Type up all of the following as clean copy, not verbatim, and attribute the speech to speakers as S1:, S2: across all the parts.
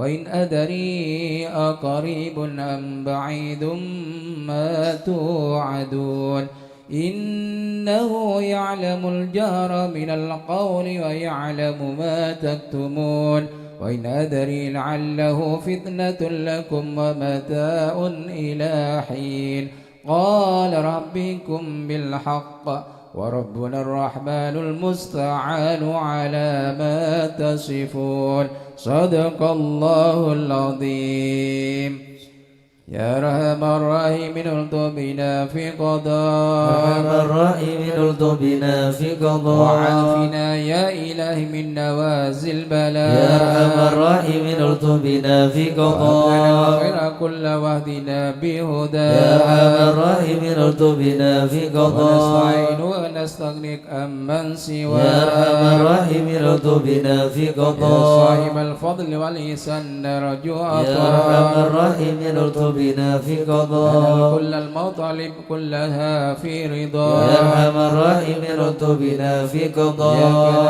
S1: وإن أدري أقريب أم بعيد ما توعدون إنه يعلم الجهر من القول ويعلم ما تكتمون وإن أدري لعله فتنة لكم ومتاع إلى حين قال ربكم بالحق وربنا الرحمن المستعان على ما تصفون صدق الله العظيم يا أرحم الراحمين الطف بنا في قضاء
S2: أرحم الراحمين الطف بنا في قضاء
S1: وعافنا يا إلهي من نوازل البلاء
S2: يا أرحم الراحمين الطف بنا في قضاء
S1: وأغفر كل وهدنا بهدى
S2: يا أرحم الراحمين الطف بنا في قضاء
S1: ونستعين ونستغنيك أمن سواك
S2: يا أرحم الراحمين الطف بنا في
S1: يا
S2: قضاء
S1: صاحب الفضل والإحسان نرجو
S2: يا
S1: عطاك
S2: أرحم الراحمين الطف بنا في قضاء
S1: كل المطالب كلها في رضا
S2: يا أرحم الراحمين الطف بنا في
S1: إياك
S2: قضاء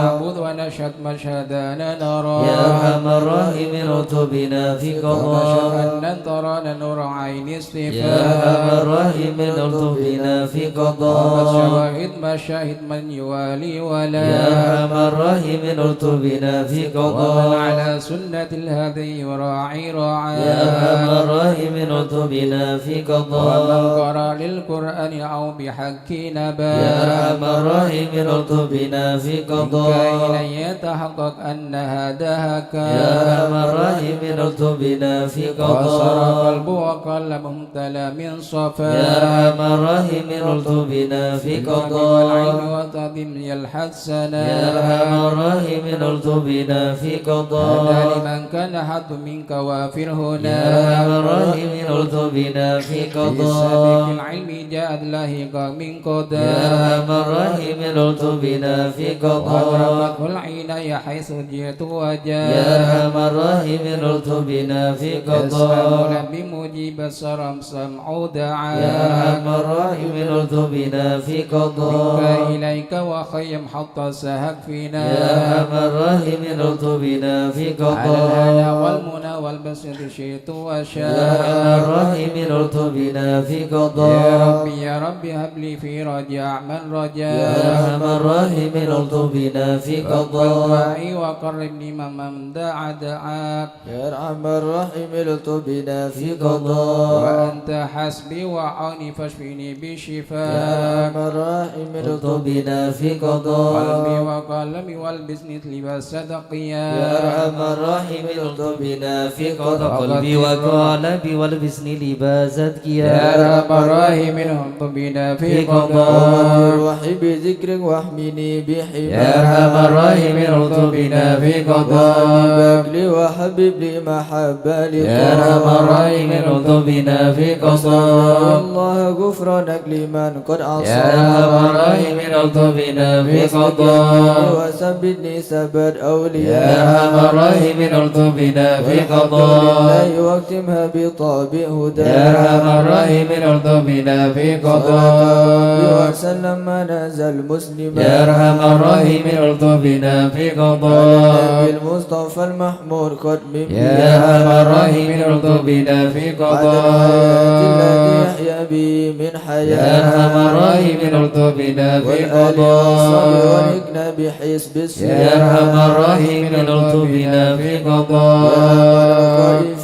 S1: نعبد ونشهد مشهدنا نرى
S2: يا أرحم الراحمين الطف بنا في
S1: ونشهد
S2: قضاء
S1: أن ترانا نور عين
S2: يا
S1: استفاء
S2: أرحم الراحمين الطف بنا في قضاء
S1: والشواهد مشاهد من يوالي ولا
S2: يا أرحم الراحمين الطف بنا في
S1: ومن
S2: قضاء
S1: على سنة الهدي وراعي راعى
S2: يا أرحم الراحمين الطف بنا في
S1: ومن
S2: قضاء
S1: قرأ للقرآن أو بحق نبا
S2: يا أرحم الراحمين الطف بنا في
S1: منك
S2: قضاء
S1: إلي يتحقق أن هداك
S2: يا أرحم الراحمين الطف بنا في
S1: وصار
S2: قضاء
S1: قلبه وقلب ممتلى من صفا
S2: يا أرحم الراحمين الطف بنا في
S1: والعين
S2: قضاء
S1: وتضم الحسنا
S2: يا أرحم الراحمين الطف بنا في
S1: هذا
S2: قضاء
S1: لمن كان حد منك وافر
S2: يا
S1: هنا
S2: أرحم الراحمين الطف بنا في
S1: في سبيل
S2: قضاء
S1: العلم جاءت لاهق من
S2: يا
S1: قدر
S2: أرحم الراحمين الطف بنا في قضاء
S1: وأدركته العناية حيث جئت
S2: يا
S1: وجاء
S2: أرحم الراحمين الطف بنا في
S1: يسمعون
S2: قضاء
S1: بمجيب الصرم سمع دعاء
S2: يا أرحم الراحمين الطف بنا في
S1: منك
S2: قضاء
S1: إليك وخيم حتى سهك فينا
S2: يا أرحم الراحمين الطف بنا في
S1: على الهدى
S2: قضاء
S1: والمنى والبسط شئت
S2: يا
S1: وشاء
S2: أرحم الراحمين الطف بنا في
S1: يا
S2: قضاء
S1: ربي يا ربي هب لي في رجاء من
S2: يا
S1: رجاء
S2: أرحم الراحمين الطف بنا في قضاء
S1: دعائي وقربني من دعا دعاك
S2: يا أرحم الراحمين الطف بنا في قضاء
S1: وأنت حسبي وعوني فاشفيني
S2: يا
S1: بشفاك
S2: أرحم الراحمين الطف بنا في
S1: قلبي
S2: قضاء
S1: وقلبي والبسني لباس صدقيا
S2: يا أرحم الراحمين الطف بنا في قضاء قلبي وقلبي والبسني لباس
S1: يا
S2: أذكياء
S1: رب الراحمين هم بنا
S2: في
S1: في
S2: قضاء
S1: قضاء
S2: روحي بذكرك واحمني بحماك
S1: يا أرحم الراحمين هم بنا في قضاء
S2: بارك لي وحبب لي محبة
S1: يا أرحم الراحمين هم بنا في قضاء
S2: الله غفرانك لمن قد عصى
S1: يا أرحم الراحمين هم بنا في قضاء
S2: وثبتني ثبت
S1: يا
S2: أولياء
S1: أرحم الراحمين هم بنا في قضاء
S2: لله واختمها بطابع هدى
S1: يا أرحم الراحمين هم بنا في قضاء
S2: وسلم ما نزل مسلما
S1: يا أرحم الراحمين هم بنا في قضاء
S2: بالمصطفى المحمود قد
S1: يا أرحم الراحمين هم بنا في
S2: الذي
S1: قضاء
S2: يحيا به من
S1: يا
S2: حياة
S1: أرحم الراحمين هم بنا في
S2: والآل والصحب
S1: قضاء
S2: والإكنا بحسب
S1: يا
S2: السياح
S1: أرحم الراحمين هم بنا في
S2: يا
S1: قضاء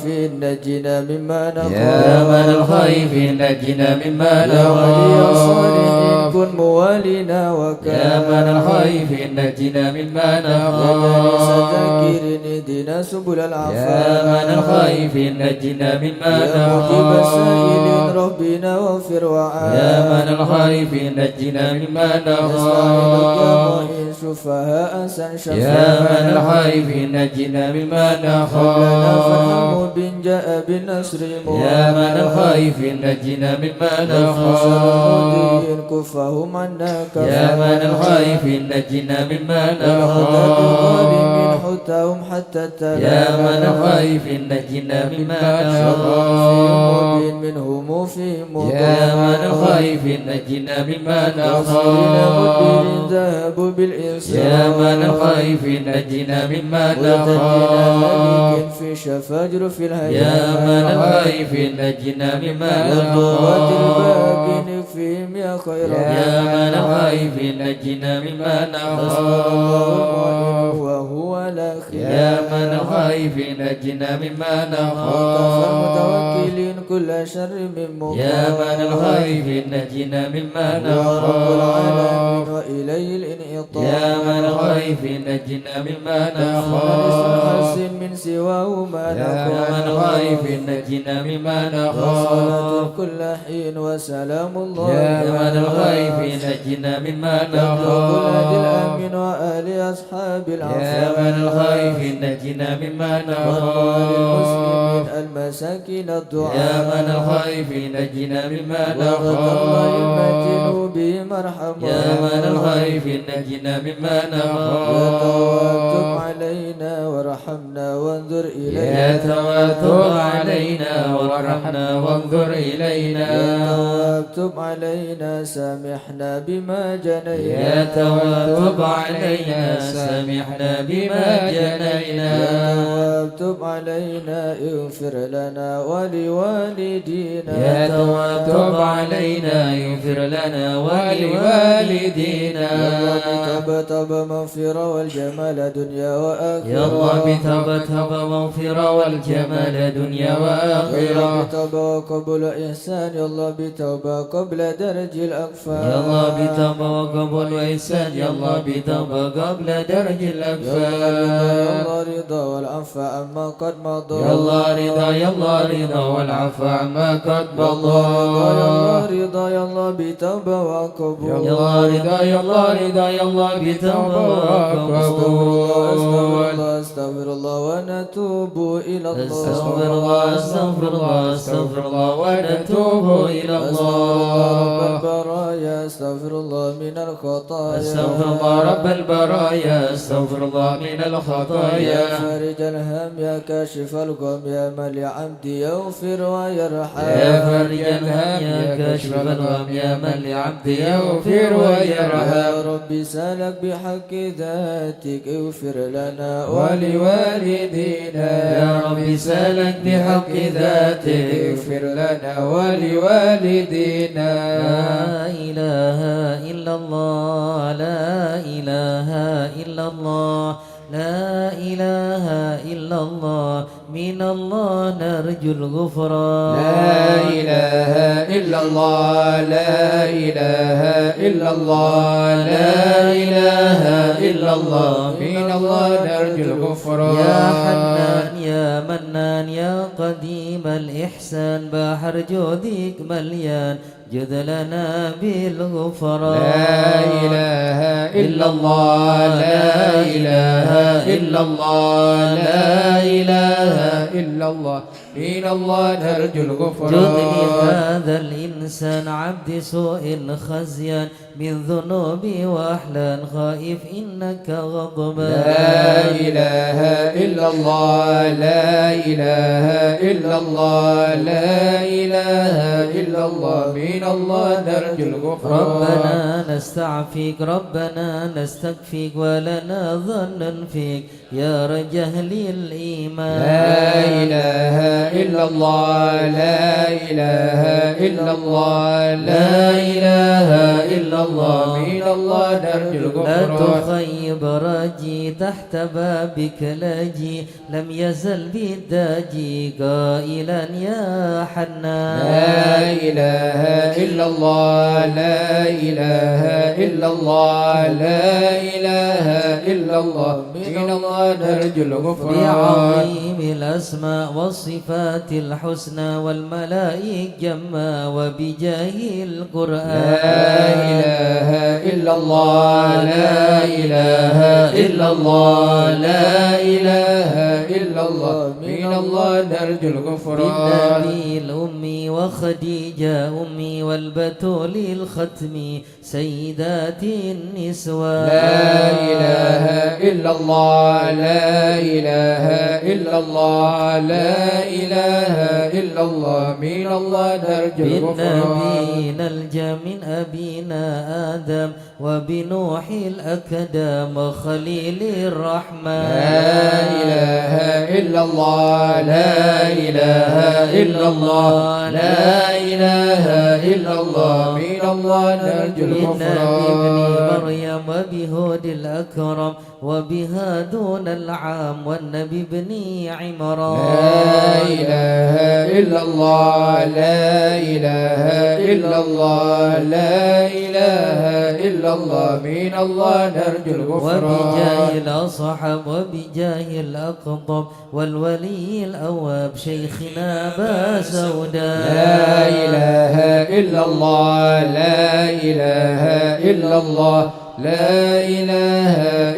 S2: الخائفين نجنا مما
S1: يا من
S2: نخاف
S1: الخائفين نجنا مما
S2: يا ولي الصالحين
S1: نخاف
S2: كن موالينا
S1: يا من
S2: وكان
S1: الخائفين نجنا مما
S2: يا
S1: نخاف
S2: ذاكر اهدنا سبل
S1: يا
S2: العفاف
S1: من الخائفين نجنا مما
S2: يا مجيب السائلين
S1: نخاف
S2: ربنا واغفر وعاف
S1: يا من الخائفين نجنا مما
S2: نستعينك يا
S1: نخاف
S2: معين شفهاء سنشفاء
S1: يا من الخائفين نجنا مما
S2: لنا
S1: نخاف
S2: فنحن بن جاء بالنصر
S1: يا من الخائفين نجنا مما نخاف
S2: المؤمنين كفهم عنا
S1: يا من الخائفين نجنا مما
S2: الظالمين
S1: نخاف
S2: حتاهم حتى
S1: يا من الخائفين نجنا مما نخاف
S2: مبين منهم فيهم
S1: يا من الخائفين نجنا مما
S2: وصلنا مدبر
S1: نخاف
S2: ذهبوا بالإنسان
S1: يا من الخائفين نجنا مما
S2: وتدينا
S1: نخاف
S2: ملك في
S3: فاجر في الهيام
S2: يا من الخائفين نجنا مما
S3: قوات
S2: نخاف
S3: الباقي نكفيهم يا خير
S2: يا من الخائفين نجنا مما نخاف
S3: وهو لا
S2: يا من الخائفين نجنا مما نخاف
S3: المتوكلين كل شر من مخاف
S2: يا من الخائفين نجنا مما
S3: رب العالمين
S2: نخاف
S3: وإليه الانعطاف
S2: يا من الخائفين نجنا مما
S3: نخاف
S2: نخاف
S3: من سواه ما
S2: يا من
S3: نخاف
S2: الخائفين نجنا مما
S3: صلاة
S2: نخاف
S3: كل حين وسلام الله
S2: يا من الخائفين نجنا مما
S3: كل هدي
S2: نخاف
S3: الأمين وآل أصحاب
S2: يا
S3: العفو
S2: من الخائفين نجنا مما
S3: للمسلمين
S2: نخاف
S3: المساكين الدعاء
S2: يا من الخائفين نجنا مما
S3: وغد الله المتين
S2: نخاف
S3: به مرحبا
S2: يا من الخائفين نجنا مما
S3: يتواتب
S2: نخاف
S3: علينا وارحمنا وانظر إلينا
S2: يا تواتب علينا وارحمنا وانظر إلينا
S3: يتواتب علينا سامحنا بما جنينا
S2: يا تواتب علينا سامحنا بما جنينا
S3: يتواتب علينا اغفر لنا ولوالدينا
S2: يا تواتب علينا يغفر لنا ولوالدينا
S3: بتب مغفرة والجمال دنيا وآخرة
S2: يا الله بتب مغفرة والجمال دنيا وآخرة
S3: بتوبة وقبل إحسان يا الله بتوبة قبل درج الأكفان
S2: يا الله بتب وقبل وإحسان يا الله بتب قبل درج
S3: يا
S2: الأكفان
S3: الله رضا والعفو عما قد مضى
S2: يا الله رضا يا الله رضا والعفو عما قد
S3: يا
S2: مضى
S3: الله رضا يا الله بتوبة وقبول
S2: يا الله رضا يا الله رضا يا الله بتوبة وقبول
S3: استغفر الله ونتوب إلى الله
S2: استغفر الله استغفر الله استغفر الله ونتوب إلى
S3: رب
S2: الله
S3: البرايا استغفر الله من الخطايا
S2: استغفر الله رب البرايا استغفر الله من
S3: يا
S2: الخطايا
S3: فارج الهم يا كاشف الغم يا من لعبدي يغفر ويرحم
S2: يا فارج الهم يا كاشف الغم يا من لعبدي يغفر ويرحم
S3: يا ربي سالك بحق ذاتك اغفر لنا
S2: ولوالدينا يا رب سالك بحق ذاتك اغفر لنا ولوالدينا
S4: لا إله إلا الله لا إله إلا الله لا إله إلا الله من الله نرجو الغفران
S2: لا إله إلا الله لا إله إلا الله لا إله إلا الله من الله نرجو الغفران
S4: يا حنان يا منان يا قديم الإحسان بحر جودك مليان جد لنا بالغفران
S2: لا إله إلا الله لا إله إلا الله لا إله إلا الله من الله نرجو
S4: جد
S2: الغفران
S4: هذا الإنسان عبد سوء خزيان من ذنوبي وأحلان خائف إنك غضبان
S2: لا إله إلا الله لا إله إلا الله لا إله إلا الله من الله نرجو الغفران
S4: ربنا نستعفيك ربنا نستكفيك ولنا ظن فيك يا رجهل الإيمان
S2: لا إله إلا الله لا إله إلا الله لا إله إلا الله من الله نرجو
S4: لا
S2: الغفران
S4: تخيب راجي تحت بابك لاجي لم يزل بالداجي قائلا يا حنان
S2: لا إله إلا الله لا إله إلا الله لا إله إلا الله من الله نرجو الغفران
S4: بعظيم الأسماء والصفات الحسنى والملائك جما وبجاه القرآن
S2: لا إله إلا الله لا إله إلا الله لا إله إلا الله من الله نرجو الغفران
S4: بالنبي الأمي وخديجة أمي والبتول الختم سيدات النسوان
S2: لا إله إلا الله لا إله إلا الله لا إله إلا الله من الله نرجو الغفران
S4: بالنبي نلجأ من أبينا آدم وبنوح الأكدام خليل الرحمن
S2: لا إله إلا الله لا إله إلا الله لا إله إلا الله من الله نرجو الغفران
S4: ابن مريم وبهود الأكرم وبها دون العام والنبي بن عمران
S2: لا إله إلا الله لا إله إلا الله لا إله إلا الله من الله نرجو الغفران
S4: وبجاه الأصحاب وبجاه الأقطب والولي الأواب شيخنا أبا سوداء
S2: لا إله إلا الله لا إله إلا الله لا إله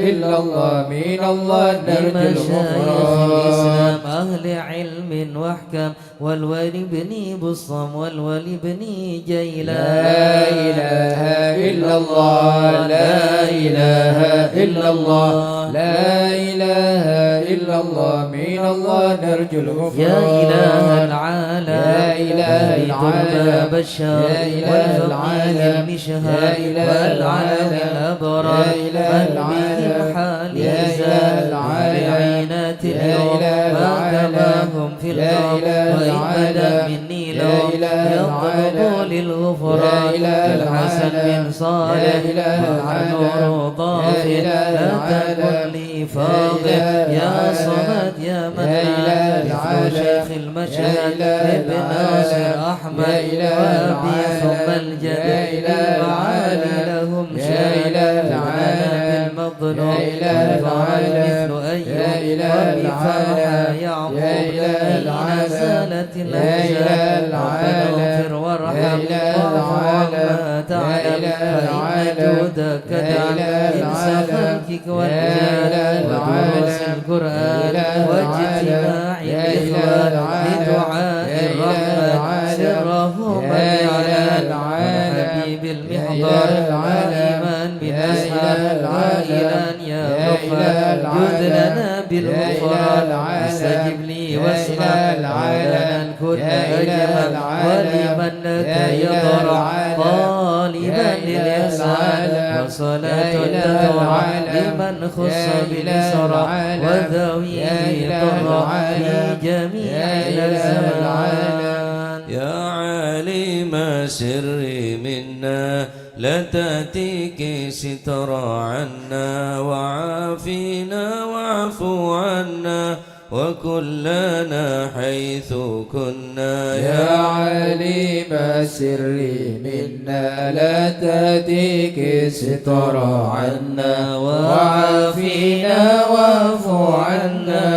S2: إلا الله من الله نرجو
S4: لمشايخ
S2: الغفران
S4: الإسلام أهل علم وأحكام والولي بن بصم والولي بن جيلان
S2: لا إله إلا الله لا إله إلا الله لا إله إلا الله من الله نرجو الغفران
S4: يا إله العالم
S2: يا إله العالم
S4: بشار
S2: يا إله العالم
S4: المشهد
S2: يا إله
S4: والعالم
S2: العالم
S4: الأبرار
S2: يا إله العالم
S4: حال
S2: يا إله العالم
S4: بعينات
S2: يا
S4: اليوم
S2: إله
S4: ما
S2: العالم
S4: كماهم في
S2: يا
S4: الأرض
S2: إله
S4: وإن بدا
S2: العالم
S4: مني
S2: يا
S4: لهم
S2: إله
S4: يطلب
S2: العالم
S4: للغفران
S2: يا إله
S4: الحسن
S2: العالم
S4: بن صالح
S2: يا إله العالم
S4: نور ضافر
S2: يا إله
S4: لا
S2: العالم
S4: تكن لي فاضل يا صمد يا
S2: إله
S4: منان
S2: العالم
S4: مثل شيخ
S2: يا
S4: المشهد
S2: إله
S4: ابن ناصر
S2: العالم
S4: أحمد
S2: يا إله
S4: وأبي ثم
S2: العالم
S4: الجد
S2: يا إله
S4: وعالي
S2: العالم
S4: لهم
S2: يا
S4: شان
S2: إله
S4: وأنا
S2: العالم
S4: بالمظلوم
S2: يا إله العالم
S4: مثل
S2: يا
S4: أيوب
S2: إله
S4: وبفرح
S2: العالم
S4: يعقوب
S2: يا إله
S4: حين
S2: العالم
S4: زالت
S2: يا
S4: الأحزان
S2: إله
S4: ربنا
S2: العالم
S4: اغفر
S2: يا
S4: وارحم
S2: إله
S4: واعف
S2: العالم
S4: عما
S2: يا
S4: تعلم
S2: إله
S4: فإن
S2: العالم
S4: جودك
S2: يا
S4: تعلم
S2: إله
S4: إنس
S2: العالم
S4: خلقك
S2: يا
S4: والجلال
S2: إله
S4: ودروس
S2: العالم
S4: القرآن
S2: يا إله
S4: واجتماع
S2: العالم يا
S4: الإخوان
S2: إله العالم
S4: لدعاء
S2: يا إله
S4: الرحمن
S2: العالم
S4: سرهم
S2: يا إله
S4: الإعلان
S2: العالم
S4: حبيب
S2: يا
S4: المحضر
S2: إله العالم
S4: وإيمان
S2: يا
S4: بالأسحار
S2: إله العالم
S4: وإيلان يا
S2: يا
S4: غفار
S2: إله
S4: جد لنا
S2: العالم
S4: بالغفران
S2: يا إله
S4: استجب
S2: العالم
S4: لي
S2: يا
S4: واسمع
S2: إله العالم
S4: مولانا الكل
S2: يا إله
S4: أجمل
S2: العالم
S4: ولمن لك
S2: يا إله
S4: يضرع
S2: العالم
S4: طالبا
S2: يا إله
S4: للإحسان
S2: العالم
S4: وصلاة
S2: يا إله
S4: تترى
S2: العالم
S4: لمن خص
S2: يا إله
S4: بالإسراء
S2: العالم
S4: وذوي
S2: يا إله
S4: ضرع في
S2: العالم
S4: جميع
S2: يا إله
S4: الأزمان
S5: يا عالم سري منا لا تأتيك سترى عنا وعافينا واعف عنا وكلنا حيث كنا
S2: يا عليم السر منا لا تأتيك ستر عنا وعافينا واعف عنا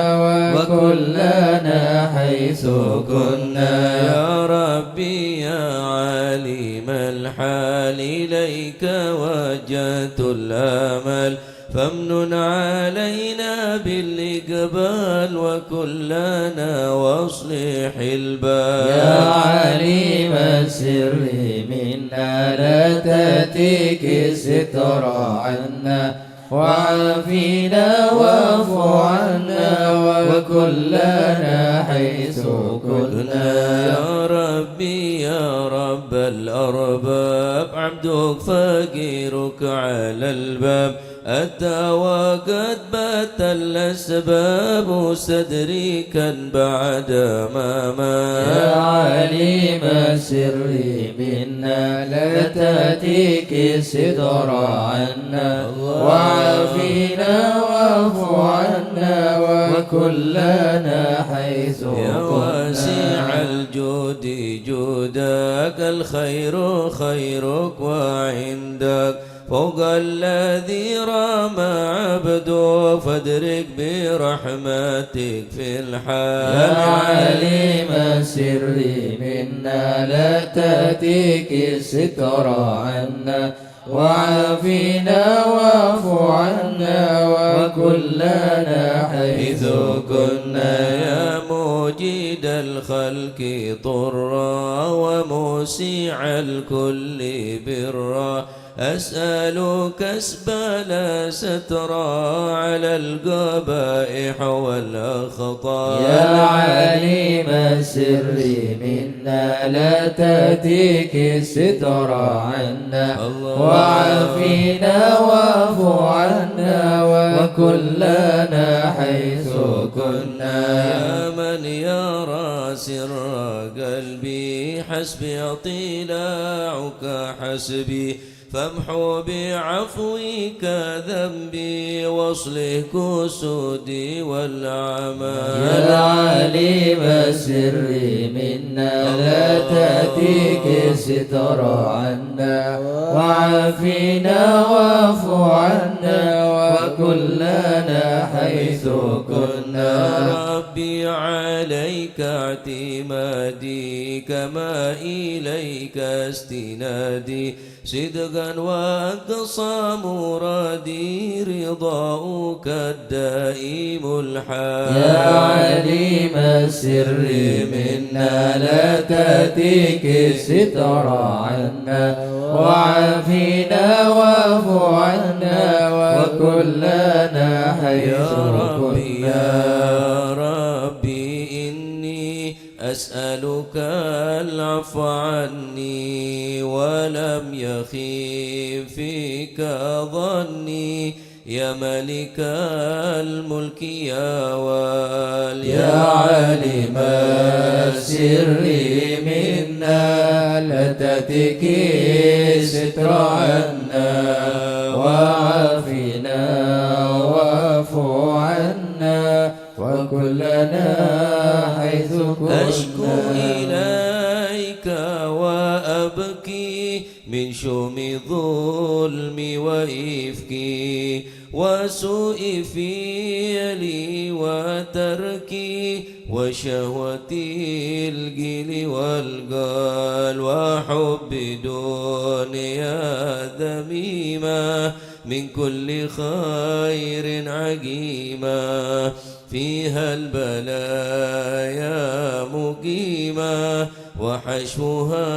S2: وكلنا حيث كنا
S5: يا ربي يا عالم الحال إليك وجهت الآمل فامنن علينا بالإقبال وكلنا واصلح البال
S2: يا عليم السر منا لا تأتيك ستر عنا وعافينا واعف عنا وكلنا حيث كنا
S5: يا ربي يا رب الأرباب عبدك فقيرك على الباب أتى وقد بات الأسباب صدريكا بعد ما مات
S2: يا عليم السر منا لا تأتيك ستر عنا وعافينا واعف عنا وكلنا حيث
S5: يا واسع الجود جودك الخير خيرك وعندك فوق الذي رام عبده فادرك برحمتك في الحال
S2: يا عليم السر منا لا تأتيك الستر عنا وعافينا واعف عنا وكلنا حيث كنا
S5: يا موجد الخلق طرا وموسع الكل برا أسألك أسبل سترا على القبائح والأخطاء
S2: يا عليم السر منا لا تأتيك الستر عنا وعافينا واعف عنا وكلنا حيث كنا كنا
S5: يا من يرى سر قلبي حسبي اطلاعك حسبي فامحو بعفوك ذنبي واصلح كسودي والعمى
S2: يا العليم السر منا لا تأتيك ستر عنا وعافنا واعف عنا وكلنا حيث كنا
S5: ربي عليك اعتمادي كما إليك استنادي صدقا وأقصى مرادي رضاؤك الدائم الحال
S2: يا عليم السر منا لا تأتيك ستر عنا وعافنا واعف عنا وكلنا حيث كنا
S5: يا ربي إني أسألك العفو عني ولم يخيب فيك ظني يا ملك الملك يا والي
S2: يا عالم السر منا لا تأتيك ستر عنا وعافنا واعف عنا وكلنا حيث كنا
S5: أشكو إليك وأبكي من شوم ظلمي وإفكي وسوء فعلي وتركي وشهوتي الجيل والقال وحب دنيا ذميمة من كل خير عقيمة فيها البلايا مقيمة وحشوها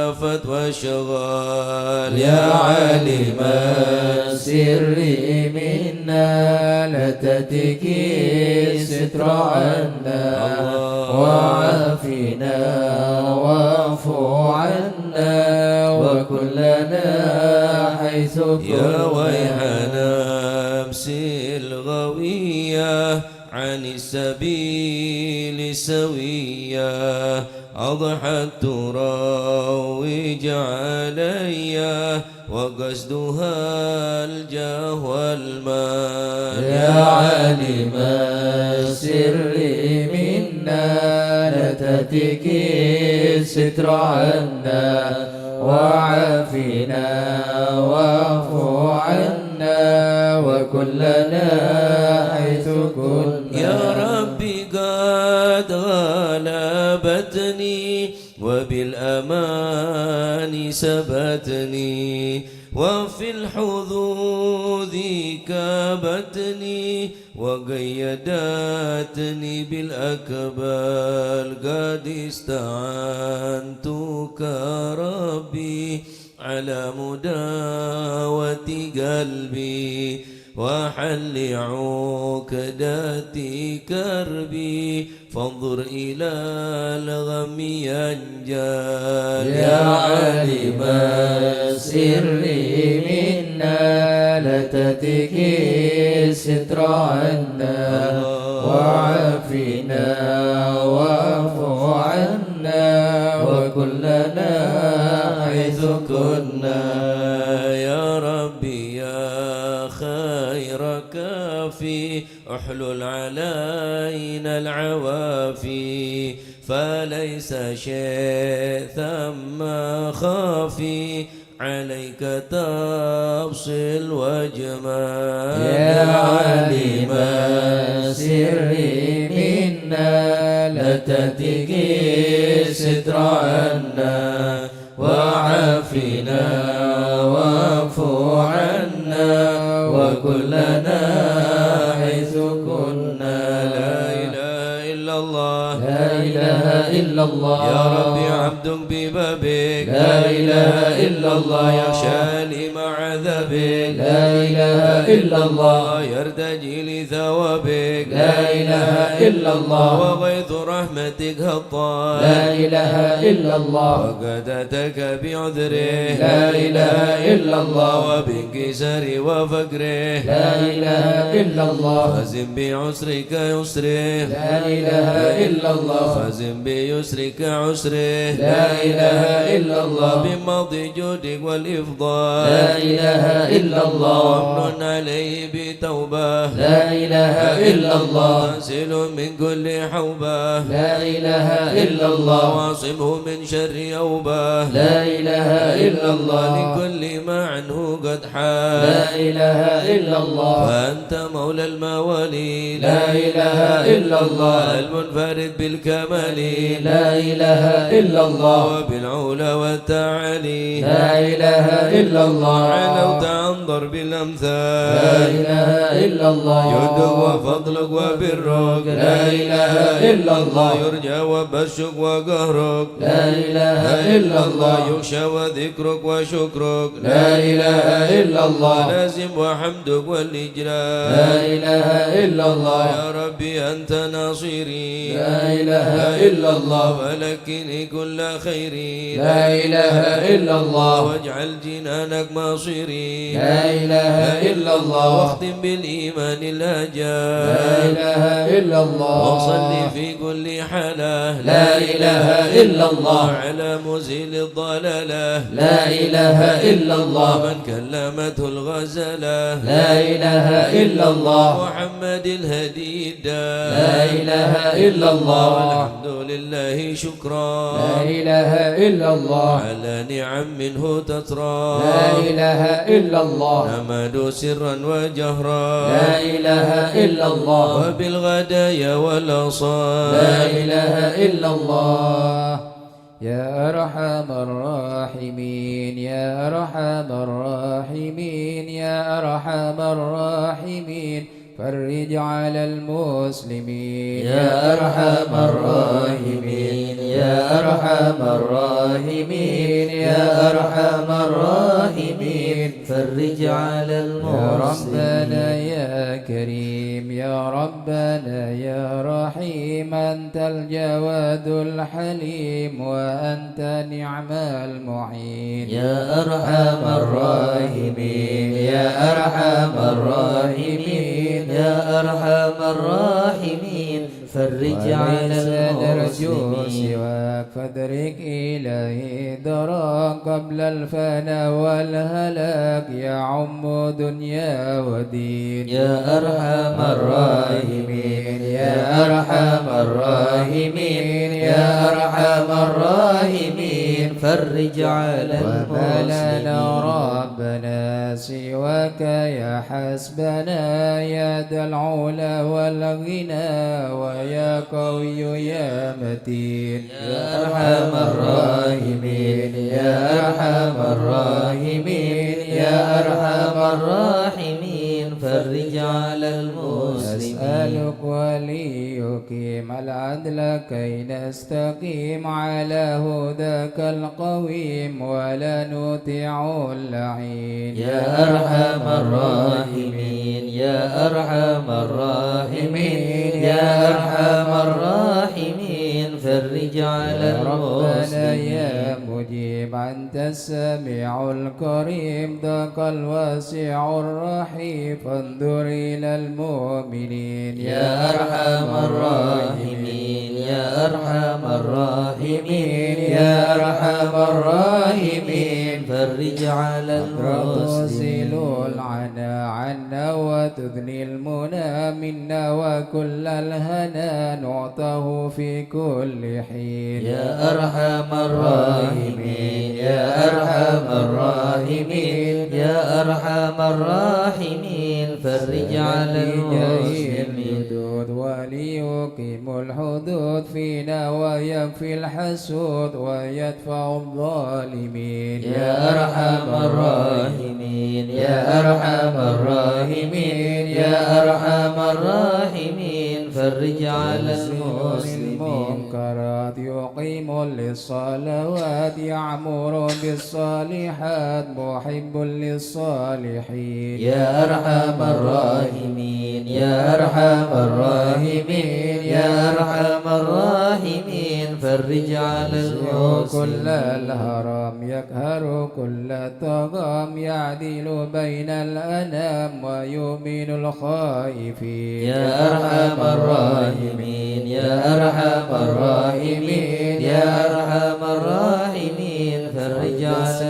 S5: آفة وشغال
S2: يا عالم السر منا لا تأتيك ستر عنا وعافنا واعف عنا وكلنا حيث كنا
S5: يا ويحنا امسي الغوية عن السبيل سوية أضحت تروج عليا وقصدها الجاه والمال
S2: يا عالم السر منا لا تأتيك ستر عنا وعافنا واعف عنا وكلنا حيث كنا
S5: يا ربي قد غلبتني وبالأمان سبتني وفي الحظوظ كابتني وقيدتني بالأكبال قد استعنتك ربي على مداوة قلبي وحل عقدة كربي فانظر إلى الغم ينجل
S2: يا عالم السر منا لا تأتيك ستر عنا وعافنا واعف عنا وكلنا حيث كنا
S5: يا ربي يا خير كافي احلل علينا العوافي فليس شيء ثم خافي عليك تبصل وجمال
S2: يا عالم السر منا لا تأتيك ستر عنا وعافنا واعف عنا وكلنا حيث كنا
S5: لا إله إلا الله
S2: لا إله إلا الله
S5: يا ربي عبد ببابك
S2: لا إله إلا الله
S5: يخشى لمع عذابك
S2: لا إله إلا الله
S5: يرتجي لثوابك
S2: لا إله إلا الله
S5: وغيث رحمتك هطال
S2: لا إله إلا الله
S5: وقد أتاك بعذره
S2: لا إله إلا الله
S5: وبانكسار وفقره
S2: لا إله إلا الله
S5: فزن بعسرك يسره
S2: لا إله إلا الله
S5: فزن بيسرك عسره
S2: لا إله إلا الله
S5: بماضي جودك والإفضال
S2: لا إله إلا الله
S5: وامن عليه بتوبة
S2: لا إله إلا الله
S5: غاسل من كل حوبة
S2: لا إله إلا الله
S5: واصمه من شر أوبة
S2: لا إله إلا الله
S5: لكل ما عنه قد حال
S2: لا إله إلا الله
S5: فأنت مولى الموالي
S2: لا إله إلا الله
S5: المنفرد بالكمال
S2: لا إله إلا الله
S5: وبالعلا والتعالي
S2: لا إله إلا الله
S5: علوت عن ضرب
S2: لا
S5: الأمثال
S2: إله إلا الله
S5: جودك وفضلك وبرك
S2: لا إله إلا الله
S5: يرجى وبشك وقهرك
S2: لا إله إلا الله
S5: يخشى وذكرك وشكرك
S2: لا إله إلا الله
S5: لازم وحمدك والإجلال
S2: لا إله إلا الله
S5: يا ربي أنت ناصري
S2: لا إله إلا الله
S5: ولكني كل خيري
S2: لا إله إلا الله
S5: واجعل جنانك مصيري
S2: لا إله إلا الله
S5: واختم بالإيمان الهجاء
S2: لا إله إلا الله
S5: وصلي في كل حالة
S2: لا إله إلا الله
S5: على مزيل الضلالة
S2: لا إله إلا الله
S5: من كلمته الغزلة
S2: لا إله إلا الله
S5: محمد الهدي الدار
S2: لا إله إلا الله
S5: والحمد لله شكرا
S2: لا إله إلا الله
S5: على نعم منه تترى
S2: لا إله إلا الله
S5: نمد سرا وجهرا
S2: لا إله إلا الله
S5: وبالغدايا والأصال
S2: لا إله إلا الله يا أرحم الراحمين يا أرحم الراحمين يا أرحم الراحمين فرج على المسلمين يا أرحم الراحمين يا أرحم الراحمين يا أرحم الراحمين
S4: فرج على
S2: يا
S4: المسلمين
S2: ربنا يا كريم يا ربنا يا رحيم أنت الجواد الحليم وأنت نعم المعين
S4: يا أرحم الراحمين
S2: يا أرحم الراحمين
S4: يا أرحم الراحمين فرج على
S2: نرجو
S4: المسلمين
S2: سواك فادرك إلهي دراك قبل الفنا والهلاك يا عم دنيا ودين
S4: يا أرحم الراحمين
S2: يا أرحم الراحمين يا أرحم الراحمين
S4: فرج على
S2: وما لنا
S4: المسلمين
S2: ربنا سواك يا حسبنا يا ذا العلا والغنى ويا قوي يا متين
S4: يا أرحم الراحمين
S2: يا أرحم الراحمين يا أرحم
S4: الراحمين فرج على المسلمين
S2: أسألك وليقيم العدل كي نستقيم على هداك القويم ولا نطيع اللعين
S4: يا أرحم الراحمين يا أرحم الراحمين يا أرحم الراحمين فرج على
S2: يا ربنا
S4: المسلمين
S2: يا مجيب أنت السميع الكريم ذاك الواسع الرحيم فانظر إلى المؤمنين
S4: يا أرحم الراحمين يا أرحم الراحمين
S2: يا أرحم الراحمين
S4: فرج على
S2: تزيل
S4: المسلمين
S2: العنا عنا وتثني المنى منا وكل الهنا نعطه في كل حين
S4: يا أرحم الراحمين يا أرحم الراحمين يا أرحم الراحمين فرج على المسلمين
S2: الحدود وليقيم الحدود فينا ويكفي الحسود ويدفع الظالمين
S4: يا أرحم الراحمين يا أرحم الراحمين يا أرحم الراحمين فرج على
S2: يزيل
S4: المسلمين
S2: المنكرات يقيم للصلوات يعمر بالصالحات محب للصالحين
S4: يا أرحم الراحمين يا أرحم الراحمين يا أرحم الراحمين فرج على
S2: كل
S4: المسلمين
S2: الهرم يقهر كل الطغام يعدل بين الأنام ويؤمن الخائفين
S4: يا أرحم الراحمين يا أرحم الراحمين يا أرحم الراحمين فرج على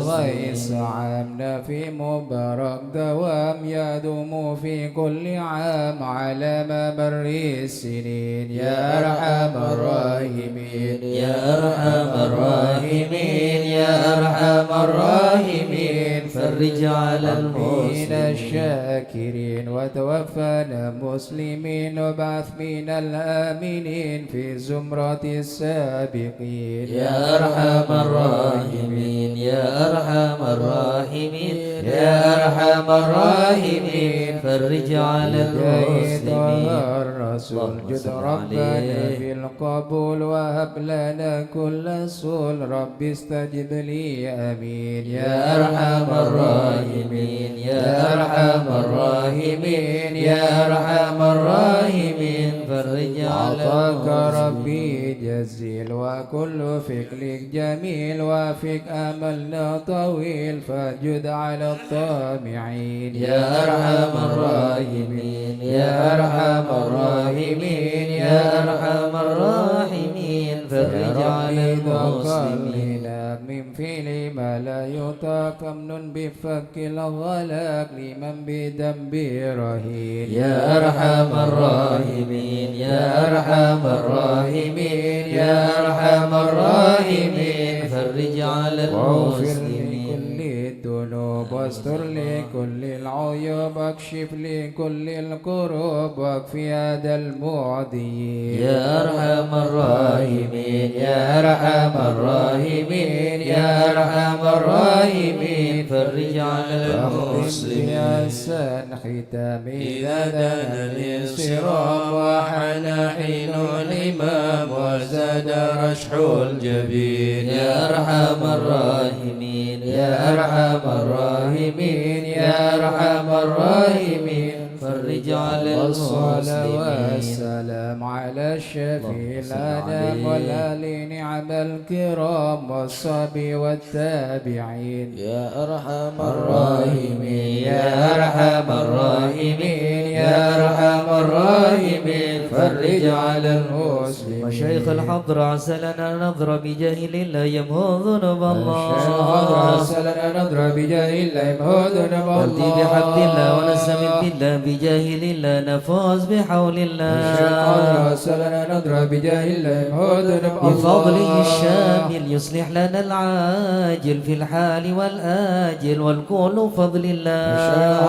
S2: غيث
S4: المسلمين
S2: عامنا في مبارك دوام يدوم في كل عام على ممر السنين يا أرحم الراحمين
S4: يا أرحم الراحمين يا أرحم الراحمين فرج على
S2: من
S4: المسلمين
S2: الشاكرين وتوفنا مسلمين وابعث من الآمنين في زمرة السابقين
S4: يا أرحم الراحمين يا أرحم الراحمين يا أرحم الراحمين فرج على المسلمين
S2: الرسول
S4: اللهم
S2: جد
S4: صل
S2: ربنا
S4: عليه.
S2: بالقبول وهب لنا كل سول رب استجب لي آمين
S4: يا أرحم الراحمين يا أرحم الراحمين يا أرحم الراحمين فرج على
S2: عطاك
S4: المسلمين
S2: ربي جزيل وكل فكرك جميل وفيك أملنا طويل فجد على الطامعين
S4: يا أرحم الراحمين يا أرحم الراحمين يا أرحم الراحمين فرج على المسلمين
S2: لنا من فعل ما لا يطاق أمن بفك الغلاق لمن بذنب رهين
S4: يا أرحم الراحمين يا أرحم الراحمين يا أرحم الراحمين فرج على
S2: واغفر
S4: المسلمين
S2: لكل الذنوب واستر لكل العيوب واكشف لكل الكروب واكفي هذا المعديين
S4: يا أرحم الراحمين يا أرحم الراحمين يا أرحم الراحمين فرج على المسلمين
S2: بأحسن ختام إذا دنا الانصرام وحان حين الإمام وزاد رشح الجبين
S4: يا أرحم الراحمين يا أرحم الراحمين يا أرحم الراحمين فرج على
S2: والصلاة
S4: المسلمين
S2: والسلام على الشفيع
S4: اللهم صل
S2: الأنام
S4: عليه.
S2: والآل نعم الكرام والصحب والتابعين
S3: يا أرحم
S4: الراحمين يا أرحم الراحمين يا أرحم الراحمين فرج على المسلمين وشيخ الحضر عسى لنا نظر بجاهل الله يمهو ذنوب
S2: الشيخ
S4: الله
S2: أرسلنا نضرب بجاه الله يمهدنا
S4: نرضي بحمد الله ونستمد بالله بجاهل الله نفوز بحول
S2: الشيخ
S4: الله
S2: أرسلنا نضرب بجاه الله يمهدنا
S4: بفضله الشامل يصلح لنا العاجل في الحال والآجل والكل فضل
S2: الشيخ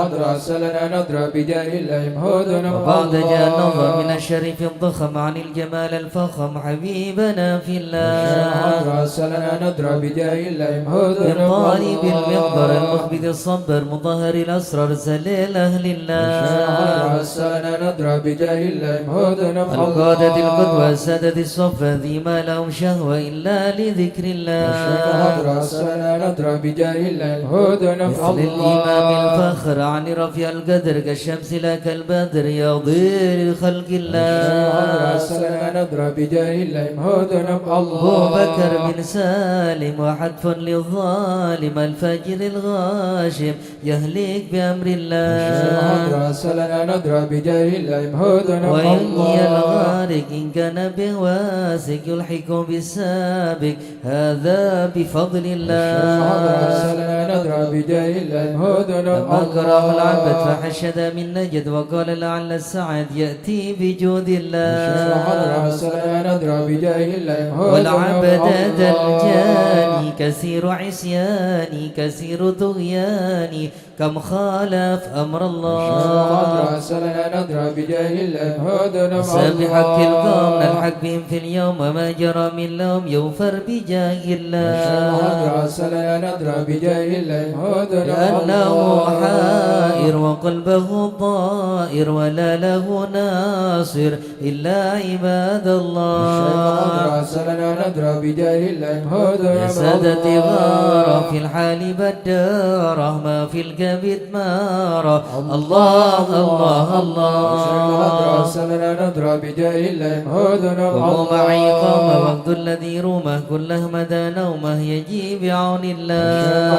S4: الله
S2: أرسلنا نضرب بجاه الله يمهدنا
S4: وبعد جاء النظر من الشريف الضخم عن الجمال الفخم حبيبنا في الله
S2: أرسلنا نضرب بجاه الله يمهدنا
S4: الطالب المقدر المخبث الصبر مظهر الأسرار سليل أهل الله
S2: أرسلنا نضرب بجاه الله يمهدنا
S4: القادة القدوة السادة الصفة ذي ما لهم شهوة إلا لذكر الله
S2: أرسلنا نضرب بجاه الله يمهدنا
S4: مثل الإمام الفخر عن رفيع القدر كالشمس لا كالبدر يضير خلق الله
S2: أرسلنا نضرب بجاه الله يمهدنا
S4: أبو بكر بن سالم وحتف للظالم الفجر الغاشم يهلك بأمر الله
S2: أرسلنا نضرب بجاه الله يمهدنا
S4: وإني الغارق إن كان بواسق يلحق بالسابق هذا بفضل الله
S2: أرسلنا نضرب بجاه الله يمهدنا
S4: لما كره العبد فحشد من نجد وقال لعل السعد يأتي بجود الله
S2: أرسلنا نضرب بجاه الله يمهدنا
S4: والعبد ذا الجاني كثير عصياني كثير طغياني كم خالف أمر الله
S2: أرسلنا نضرب بجاه الله هدنا
S4: بحق القوم نلحق بهم في اليوم ما جرى من لهم يغفر بجاه الله
S2: أرسلنا نضرب بجاه الله هدنا
S4: لأنه حائر وقلبه ضائر ولا له ناصر إلا عباد الله
S2: أرسلنا نضرب بجاه الله هدنا
S4: يا سادتي غارة في الحال بدارة ما في الكبد مارة الله الله الله
S2: أرسلنا نضرب بجاه الله هدنا
S4: قوموا معي قوم وقت الذي رومه كله مدى نومه يجي بعون الله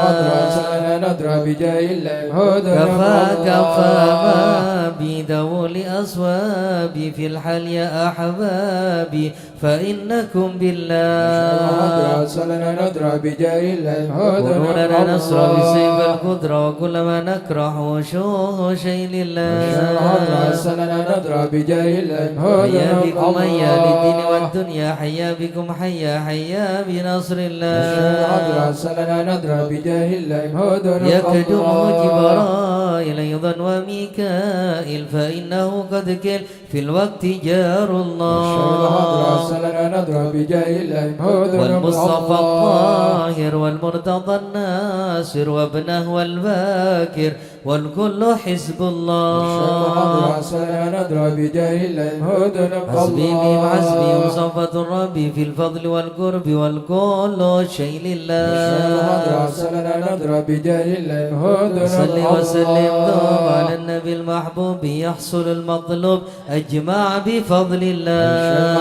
S2: أرسلنا نضرب بجاه الله هدنا
S4: كفى كفى ما بي ذول أصوابي في الحل يا أحبابي فإنكم بالله
S2: أرسلنا نضرب بجاه الله هدنا
S4: كونوا لنا نصر بسيف القدرة وكل ما نكره وشوه شيء لله
S2: أرسلنا نضرب بجاه الله
S4: حيا
S2: هدنا
S4: بكم حيا للدين والدنيا حيا بكم حيا حيا بنصر الله
S2: أرسلنا نضرب بجاه الله هدنا
S4: يكتمه جبرائيل أيضا وميكائيل فإنه قد كل في الوقت جار الله
S2: أرسلنا نضرب بجاه الله هدنا
S4: والمصطفى الطاهر والمرتضى الناصر وابنه والباكر والكل حزب الله
S2: أرسلنا نضرب بجاه الله هدنا
S4: حسبي بهم حسبي وصفة الرب في الفضل والقرب والكل شيء لله
S2: أرسلنا نضرب بجاه الله هدنا
S4: صل وسلم دوم على النبي المحبوب يحصل المطلوب أجمع بفضل الله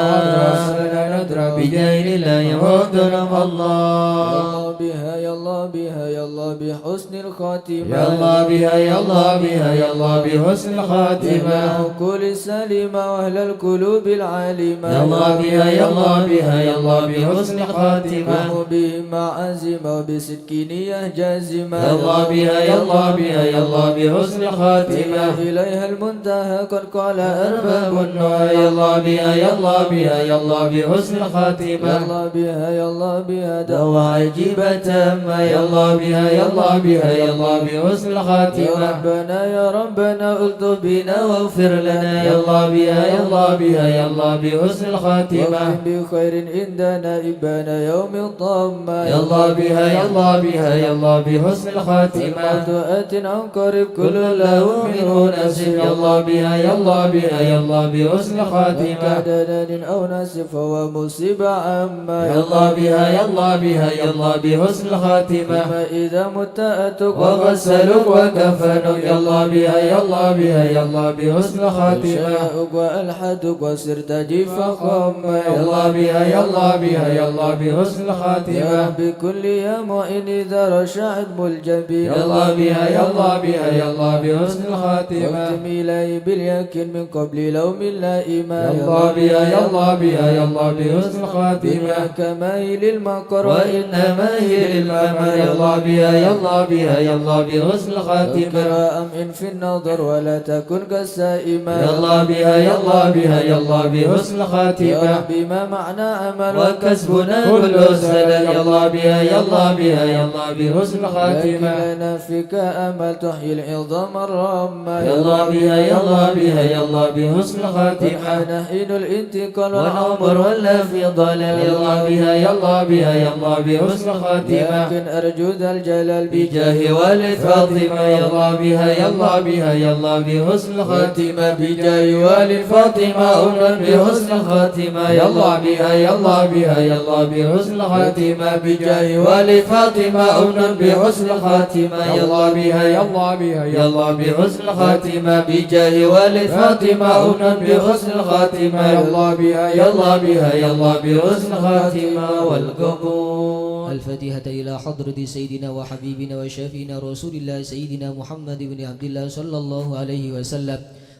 S2: أرسلنا نضرب
S4: بجاه الله يمدنا الله
S3: بها يا الله بها يا الله بحسن الخاتمة
S2: يا الله بها يا الله بها يا الله بحسن الخاتمة
S3: كل سليمة وأهل القلوب العالمة
S2: يا الله بها يا الله بها يا الله بحسن الخاتمة
S3: بهم عزيمة وبصدق نية جازمة
S2: يا الله بها يا الله بها يا الله بحسن الخاتمة
S3: إليها المنتهى قد قال
S2: أرباب النوى يا الله بها يا الله بها يا الله بحسن
S3: يا
S2: الخاتمة
S3: الله بها يا الله بها
S2: دوا عجيبة تامة يا الله بها يا الله بها يا الله بحسن
S3: يا
S2: الخاتمة
S3: ربنا يا ربنا الطف بنا واغفر لنا
S2: يا الله بها يا الله بها يا الله بحسن الخاتمة
S3: واختم بخير عندنا إبان يوم الطامة
S2: يا الله بها يا الله بها يا الله بحسن الخاتمة
S3: دعاء عن قريب كل
S2: كل له منه نصيب يا الله بها يا الله بها يا الله بحسن الخاتمة
S3: كدلال أو ناسف ومصيبة عامة
S2: يا الله بها يا الله بها يا الله بحسن الخاتمة
S3: ثم إذا مت أتك
S2: وغسلوك وكفنوك يا الله بها يا الله بها يا الله بحسن الخاتمة
S3: شاءك وألحدك وسرت جيفا خما
S2: يا الله بها يا الله بها يا الله بحسن
S3: يا
S2: الخاتمة
S3: رب كل يا معين إذا رشعت ملجبين
S2: يا الله بها يا الله بها يا الله بحسن الخاتمة
S3: واختم إلي باليقين من قبل لوم اللائمة
S2: يا الله بها يا الله بها يا الله بحسن الخاتمة
S3: كمايل المقر
S2: وإنما هي للممر يا الله بها يا الله بها يا الله بحسن الخاتمة
S3: أمن في النظر ولا تكن كالسائمة
S2: يا الله بها يا الله بها يا الله بحسن
S3: يا
S2: الخاتمة
S3: رب ما معنى عمل
S2: وكسبنا كل سنة يا الله بها يا الله بها يا الله بحسن
S3: لكن
S2: الخاتمة
S3: لنا فيك أمل تحيي العظام الرامة
S2: يا الله بها يا الله بها يا الله بحسن الخاتمة
S3: نحن الانتقال
S2: والعمر ولا في ضلال يا الله بها يا الله بها يا الله بحسن الخاتمة
S3: لكن أرجو ذا الجلال
S2: بجاه والد فاطمة يا الله بها يا الله بها يا الله بحسن الخاتمة بجاه والد فاطمة أمنا بحسن الخاتمة يا الله بها يا الله بها يا الله بحسن الخاتمة بجاه والد فاطمة أمنا بحسن الخاتمة يا الله بها يا الله بها يا الله بحسن الخاتمة بجاه والد فاطمة أمنا بحسن الخاتمة يا الله بها يا الله بها يا الله بحسن الخاتمة والقبول.
S6: الفاتحة إلى حضرة سيدنا وحبيبنا وشافينا رسول الله سيدنا محمد بن عبد الله صلى الله عليه وسلم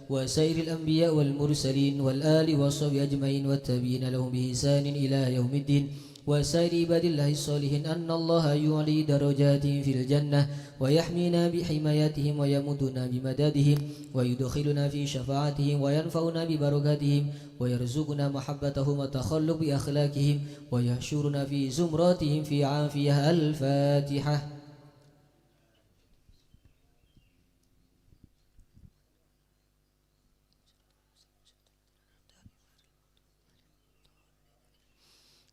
S6: وسائر الأنبياء والمرسلين والآل والصحب أجمعين والتابعين لهم بإحسان إلى يوم الدين وسائر عباد الله الصالحين أن الله يعلي درجاتهم في الجنة ويحمينا بحمايتهم ويمدنا بمدادهم ويدخلنا في شفاعتهم وينفعنا ببركاتهم ويرزقنا محبتهم وتخلق بأخلاقهم ويحشرنا في زمراتهم في عافية. الفاتحة.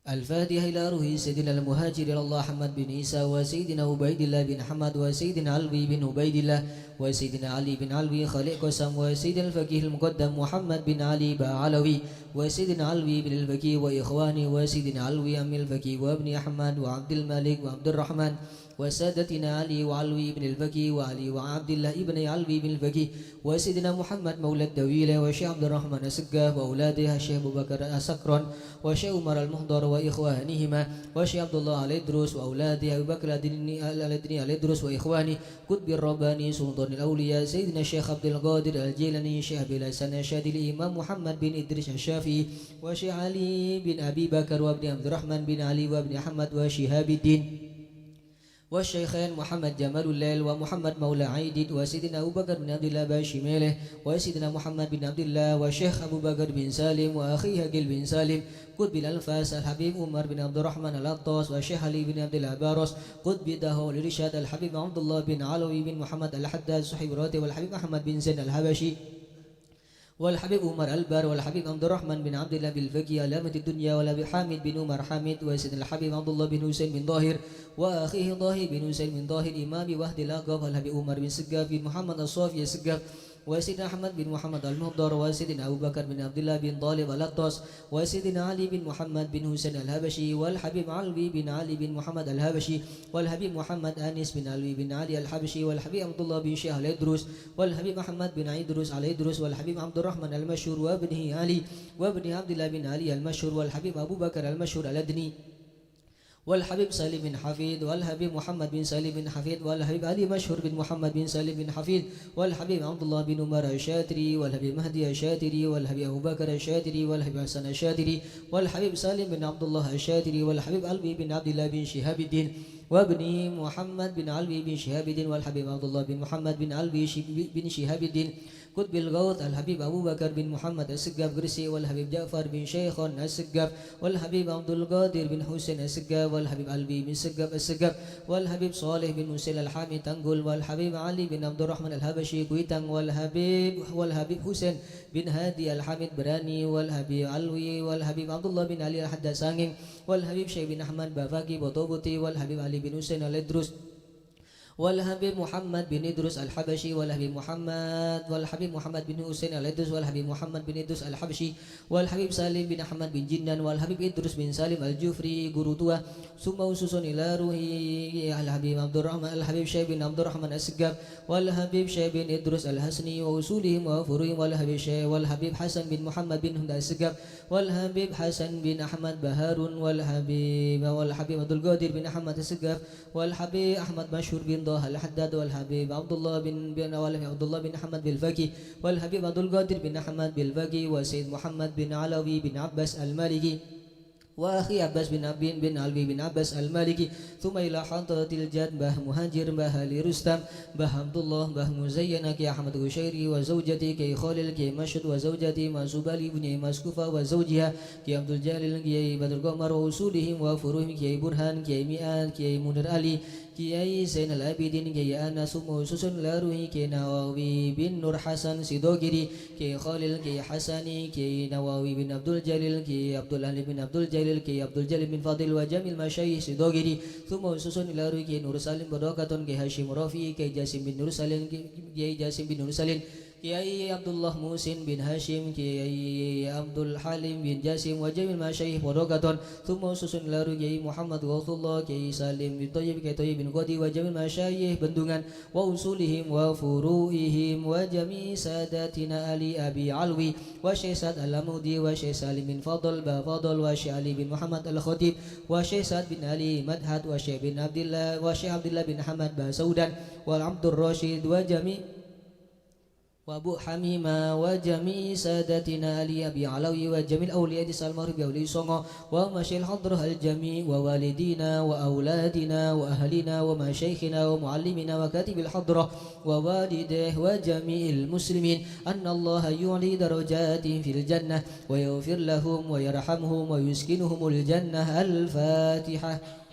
S6: الفاتحة إلى روح سيدنا المهاجر إلى الله محمد بن عيسى وسيدنا عبيد الله بن حمد وسيدنا علوي بن عبيد الله وسيدنا علي بن علوي خالق قسم وسيدنا الفقيه المقدم محمد بن علي بعلوي وسيدنا علوي بن الفقيه وإخواني وسيدنا علوي أم الفقيه وابن أحمد وعبد الملك وعبد الرحمن وسادتنا علي وعلوي بن الفقيه وعلي وعبد الله ابن علوي بن الفقيه وسيدنا محمد مولى الدويلة وشيخ عبد الرحمن السقاف وأولاده الشيخ أبو بكر السكران وشيخ عمر المحضر وإخوانهما وشيخ عبد الله الإدروس وأولاده أبو بكر الدنيا الإدروس وإخوانه قطب الرباني سلطان الأولياء سيدنا الشيخ عبد القادر الجيلاني شيخ أبي الحسن الشاذلي الإمام محمد بن إدريس الشافعي وشيخ علي بن أبي بكر وابن عبد الرحمن بن علي وابن أحمد وشهاب الدين والشيخين محمد جمال الليل ومحمد مولى عيد وسيدنا أبو بكر بن عبد الله باشميله وسيدنا محمد بن عبد الله وشيخ أبو بكر بن سالم وأخيه هقيل بن سالم قطب الأنفاس الحبيب عمر بن عبد الرحمن العطاس وشيخ علي بن عبد الله بارس قطب دهو الرشاد الحبيب عبد الله بن علوي بن محمد الحداد صحيب راتي والحبيب أحمد بن زين الحبشي والحبيب عمر البر والحبيب عبد الرحمن بن عبد الله بالفقي علامة الدنيا والحبيب حامد بن عمر حامد وسيدنا الحبيب عبد الله بن حسين بن ظاهر وأخيه ظاهر بن حسين بن ظاهر إمام وحد الأقف والحبيب عمر بن سقاف بن محمد الصافي السقاف وسيدنا أحمد بن محمد المهضر وسيدنا أبو بكر بن عبد الله بن طالب الأطاس وسيدنا علي بن محمد بن حسين الهبشي والحبيب علوي بن علي بن محمد الهبشي والحبيب محمد أنيس بن علوي بن علي الحبشي والحبيب عبد الله بن شيخ الإدروس والحبيب محمد بن عيدروس على إدروس والحبيب عبد الرحمن المشهور وابنه علي وابن عبد الله بن علي المشهور والحبيب أبو بكر المشهور الأدني والحبيب سالم بن حفيد والحبيب محمد بن سالم بن حفيد والحبيب علي مشهور بن محمد بن سالم بن حفيد والحبيب عبد الله بن عمر الشاتري والحبيب مهدي الشاتري والحبيب أبو بكر الشاتري والحبيب حسن الشاتري والحبيب سالم بن عبد الله الشاتري والحبيب علوي بن عبد الله بن شهاب الدين وابن محمد بن علوي بن شهاب الدين والحبيب عبد الله بن محمد بن علوي بن شهاب الدين قطب الغوث الحبيب أبو بكر بن محمد السقاف قرسي والحبيب جعفر بن شيخ السقاف والحبيب عبد القادر بن حسين السقاف والحبيب علوي بن سقاف السقاف والحبيب صالح بن حسين الحامي تنقل والحبيب علي بن عبد الرحمن الحبشي كويتان والحبيب حسين بن هادي الحامد براني والحبيب علوي والحبيب عبد الله بن علي الحداد سانغين والحبيب شيخ بن أحمد بافاكي بوتوبوتي والحبيب علي بن حسين الإدروس والحبيب محمد بن إدريس الحبشي والحبيب محمد بن حسين الإدريس والحبيب محمد بن إدريس الحبشي والحبيب سالم بن أحمد بن جنان والحبيب إدريس بن سالم الجفري guru tua ثم وسوس إلى روحي الحبيب عبد الرحمن الحبيب شيخ بن عبد الرحمن السقاف والحبيب شيخ بن إدريس الحسني ووصولهم وفروعهم والحبيب حسن بن محمد بن حمد السقاف والحبيب حسن بن أحمد بهار والحبيب عبد القادر بن أحمد السقاف والحبيب أحمد مشهور بن ضاه الحداد والحبيب عبد الله بن أحمد بالفقي والحبيب عبد القادر بن أحمد بالفقي وسيد محمد بن علوي بن عباس المالكي وأخي عباس بن علوي بن عباس المالكي ثم إلى حضرة الجد باه مهاجر باه علي رستم باه عبد الله باه مزينة كي أحمد غشيري وزوجتي كي خالد كي مشد وزوجتي مسوبالي بن مسكوفة وزوجها كي عبد الجليل كي بدر قمر وأصولهم وفروعهم كي برهان كي مئات كي منير علي Kiai Zainal Abidin Kiai Anas Susun Laruhi Kiai Nawawi bin Nur Hasan Sidogiri Kiai Khalil Kiai Hasani Kiai Nawawi bin Abdul Jalil Kiai Abdul Ali bin Abdul Jalil Kiai Abdul Jalil bin Fadil wa Jamil Masyayikh Sidogiri Thumma Susun Laruhi Kiai Nur Salim Badokatun Kiai Hashim Rafi Kiai Jasim bin Nur Salim Kiai Jasim bin Nur Salim Kiai Abdullah Musin bin Hashim Kiai Abdul Halim bin Jasim wa Jamil Masyayikh Badokatun Thumma Susun Laruhi Kiai Muhammad Ghathullah Kiai Salim bin Tayyib Kiai Tayyib bin Qadi wa Jamil Masyayikh Bendungan wa usulihim wa furu'ihim wa jami sadatina Ali Abi Alwi wa Syekh Sa'ad Al-Amudi wa Syekh Salim bin Fadl Ba Fadl wa Syekh Ali bin Muhammad Al-Khatib wa Syekh Sa'ad bin Ali Madhat wa Syekh bin Abdullah wa Syekh Abdullah bin Hamad Ba Saudan wal Abdur Rashid wa jami وابو حميمة وجميع سادتنا علي أبي علوي وجميع أولياء سلمى بأولي صنع ومشي الحضرة الجميع ووالدينا وأولادنا وأهلنا ومشايخنا ومعلمنا وكاتب الحضرة ووالديه وجميع المسلمين أن الله يعلي درجاتهم في الجنة ويغفر لهم ويرحمهم ويسكنهم الجنة. الفاتحة.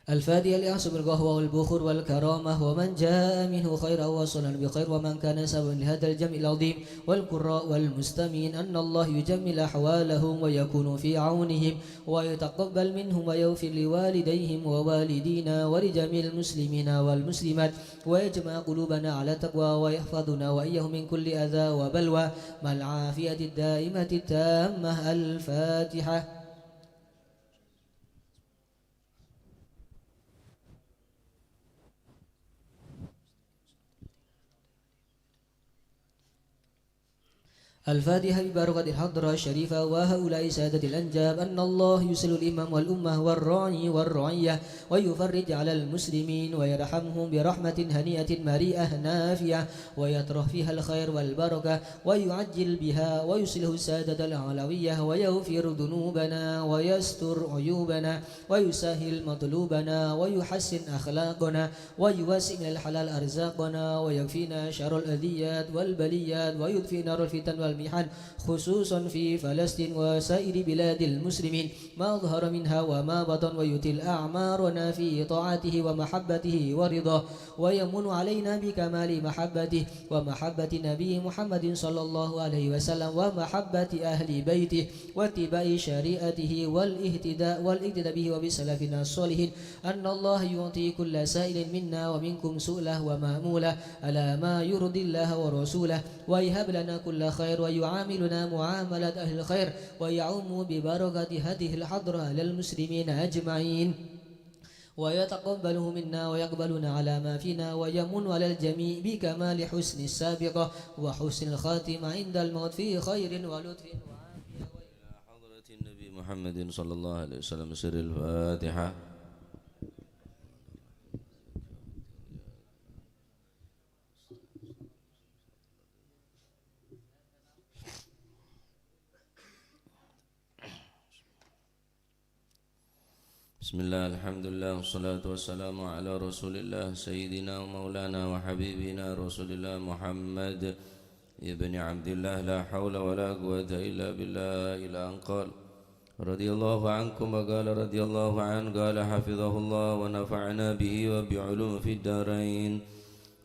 S6: الفادي لأحسب القهوة والبخور والكرامة ومن جاء منه خيرا وصلا بخير ومن كان سببا لهذا الجمع العظيم والقراء والمستمعين أن الله يجمل أحوالهم ويكون في عونهم ويتقبل منهم ويغفر لوالديهم ووالدينا ولجميع المسلمين والمسلمات ويجمع قلوبنا على تقوى ويحفظنا وإياهم من كل أذى وبلوى مع العافية الدائمة التامة. الفاتحة. الفاتحة ببركة الحضرة الشريفة وهؤلاء سادة الأنجاب أن الله يسل الإمام والأمة والراعي والرعية ويفرج على المسلمين ويرحمهم برحمة هنيئة مريئة نافعة ويطرح فيها الخير والبركة ويعجل بها ويصلح السادة العلوية ويغفر ذنوبنا ويستر عيوبنا ويسهل مطلوبنا ويحسن أخلاقنا ويوسع من الحلال أرزاقنا ويكفينا شر الأذيات والبليات ويدفئ نار الفتن والمحن خصوصا في فلسطين وسائر بلاد المسلمين ما ظهر منها وما بطن ويتل أعمارنا في طاعته ومحبته ورضاه ويمن علينا بكمال محبته ومحبة نبي محمد صلى الله عليه وسلم ومحبة أهل بيته واتباع شريعته والاهتداء به وبسلفنا الصالحين أن الله يعطي كل سائل منا ومنكم سؤله ومأموله على ما يرضي الله ورسوله ويهب لنا كل خير ويعاملنا معاملة أهل الخير ويعم ببركة هذه الحضرة للمسلمين أجمعين ويتقبله منا ويقبلنا على ما فينا ويمن على الجميع بكمال حسن السابقة وحسن الخاتمة عند الموت في خير ولطف وعافية.
S5: حضرة النبي محمد صلى الله عليه وسلم سر الفاتحة. بسم الله الحمد لله والصلاة والسلام على رسول الله سيدنا ومولانا وحبيبنا رسول الله محمد ابن عبد الله لا حول ولا قوة إلا بالله إلى أن قال رضي الله عنكم وقال رضي الله عنه قال حفظه الله ونفعنا به وبعلوم في الدارين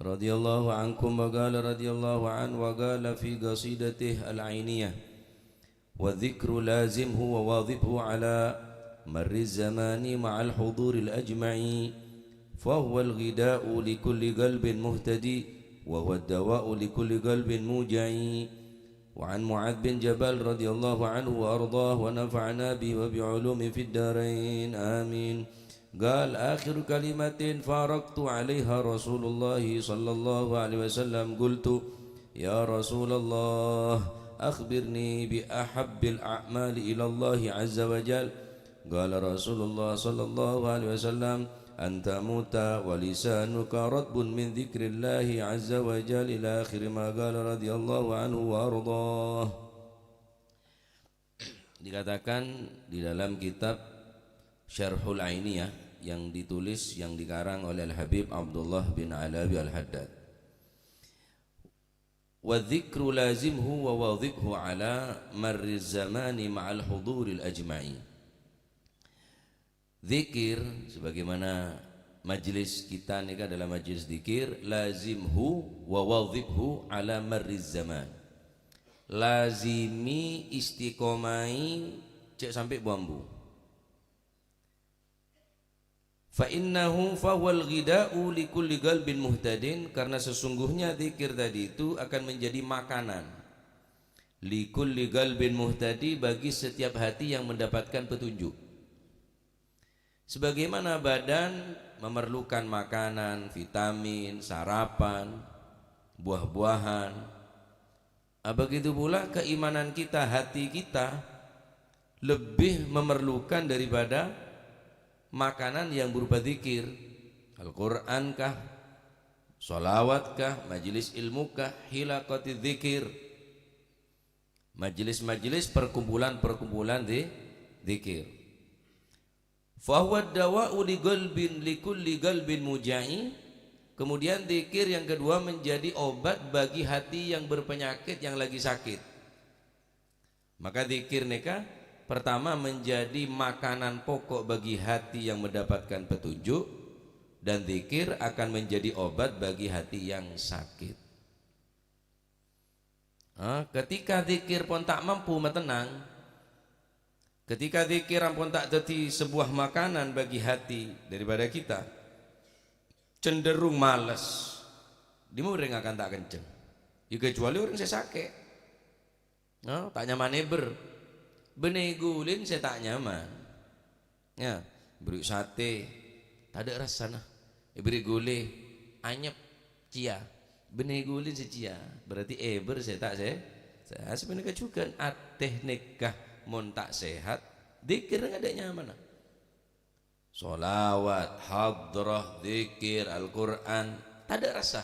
S5: رضي الله عنكم وقال رضي الله عنه وقال في قصيدته العينية والذكر لازمه وواظبه على مر الزمان مع الحضور الأجمع فهو الغداء لكل قلب مهتدي وهو الدواء لكل قلب موجع وعن معاذ بن جبل رضي الله عنه وأرضاه ونفعنا به وبعلوم في الدارين آمين قال آخر كلمة فارقت عليها رسول الله صلى الله عليه وسلم قلت يا رسول الله أخبرني بأحب الأعمال إلى الله عز وجل قال رسول الله صلى الله عليه وسلم أن تموت ولسانك رطب من ذكر الله عز وجل إلى آخر ما قال رضي الله عنه وأرضاه. Dikatakan di dalam kitab Syarhul Ainiyah yang ditulis yang dikarang oleh Al-Habib Abdullah bin Alawi Al-Haddad, wa dzikru lazimhu wa wadhibhu ala marri zamani ma'al huduril ajma'i. Zikir sebagaimana majlis kita ini adalah majlis zikir, lazimhu wa wadhibhu ala marriz zaman, lazimi istiqomai cek sampai bambu. Fa innahu fawal ghida'u likulli qalbin muhtadin, karena sesungguhnya zikir tadi itu akan menjadi makanan likulli qalbin muhtadi, bagi setiap hati yang mendapatkan petunjuk. Sebagaimana badan memerlukan makanan, vitamin, sarapan, buah-buahan, begitu pula keimanan kita, hati kita lebih memerlukan daripada makanan yang berupa zikir. Al-Quran kah, sholawat kah, majelis ilmu kah, hilaqati zikir, majelis-majelis perkumpulan-perkumpulan zikir. Fahuwa dawa'u li qalbin likulli qalbin muja'i. Kemudian zikir yang kedua menjadi obat bagi hati yang berpenyakit, yang lagi sakit. Maka zikir neka Pertama, menjadi makanan pokok bagi hati yang mendapatkan petunjuk, dan zikir akan menjadi obat bagi hati yang sakit. Ketika zikir pun tak mampu tenang, ketika zikir pun tak jadi sebuah makanan bagi hati daripada kita, cenderung malas, dimureng akan tak kenceng. Ya kecuali orang saya sakit, tak nyaman benegulin saya tak nyaman. Ya, beri sate, tak ada rasa nah. Beri gulai, anyep, cia, benegulin secia. Berarti saya tak saya sebenarnya juga ateh nikah mon tak sehat, dikir nggak ada nyaman. Solawat, hadrah, dikir, Al-Quran, tak ada rasa.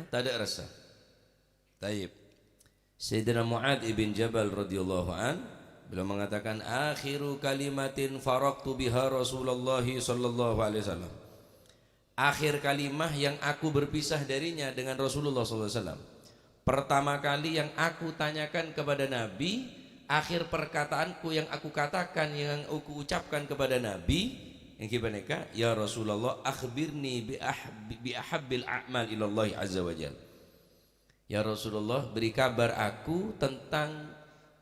S5: Tak ada rasa. Taib. Sayyidina Mu'adz ibn Jabal radhiyallahu an beliau mengatakan, akhiru kalimatin faraktu biha Rasulullah sallallahu alaihi wasallam. Akhir kalimah yang aku berpisah darinya dengan Rasulullah sallallahu alaihi wasallam. Pertama kali yang aku tanyakan kepada Nabi, akhir perkataanku yang aku katakan, yang aku ucapkan kepada Nabi, yang gimana? Ya Rasulullah, akhbirni bi ahabbil a'mal ilallah azza wajalla. Ya Rasulullah, beri kabar aku tentang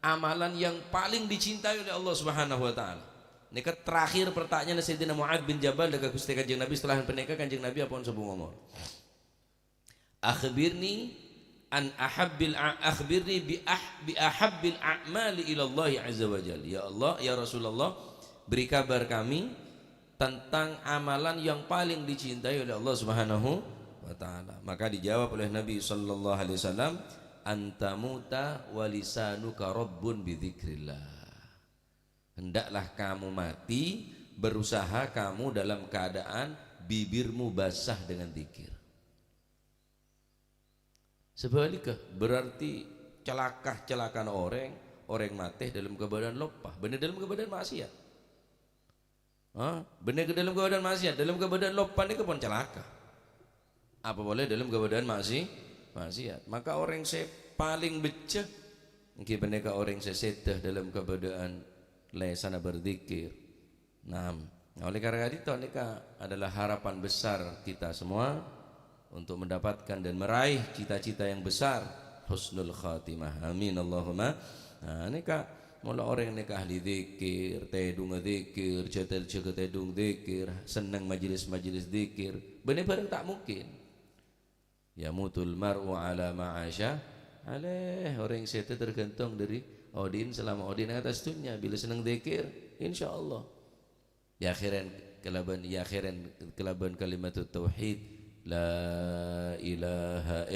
S5: amalan yang paling dicintai oleh Allah Subhanahu wa taala. Ini terakhir pertanyaan Sayyidina Mu'adz bin Jabal dekat Gusti Kanjeng Nabi setelah pernikahan Kanjeng Nabi apa sebelum ngomong. Akhbirni bi ahabbil a'mali ila Allah azza wajalla. Ya Allah, ya Rasulullah, beri kabar kami tentang amalan yang paling dicintai oleh Allah Subhanahu wa ta'ala. Maka dijawab oleh Nabi sallallahu alaihi wasallam, antamuta walisanuka rabbun bidzikrillah. Hendaklah kamu mati, berusaha kamu dalam keadaan bibirmu basah dengan zikir. Sebaliknya berarti celaka orang mati dalam keadaan lopah, benar dalam keadaan maksiat. Benar dalam keadaan maksiat, dalam keadaan lopah ini pun celaka. Apa boleh dalam keadaan maksiat. Maka orang saya paling becah mungkin mereka orang saya sedah dalam keadaan lesana berzikir. Nah, oleh karena itu mereka adalah harapan besar kita semua untuk mendapatkan dan meraih cita-cita yang besar, husnul khatimah. Amin Allahumma. Nah, mereka mula orang yang ahli zikir, tedung zikir, cetel tedung zikir, senang majelis-majelis zikir, benar-benar tak mungkin. Ya mutul mar'u ala ma'asya alaih. Orang yang sehat tergantung dari odin, selama odin atas dunia. Bila senang zikir, insyaallah ya akhiran kelaban kalimat tauhid, la ilaha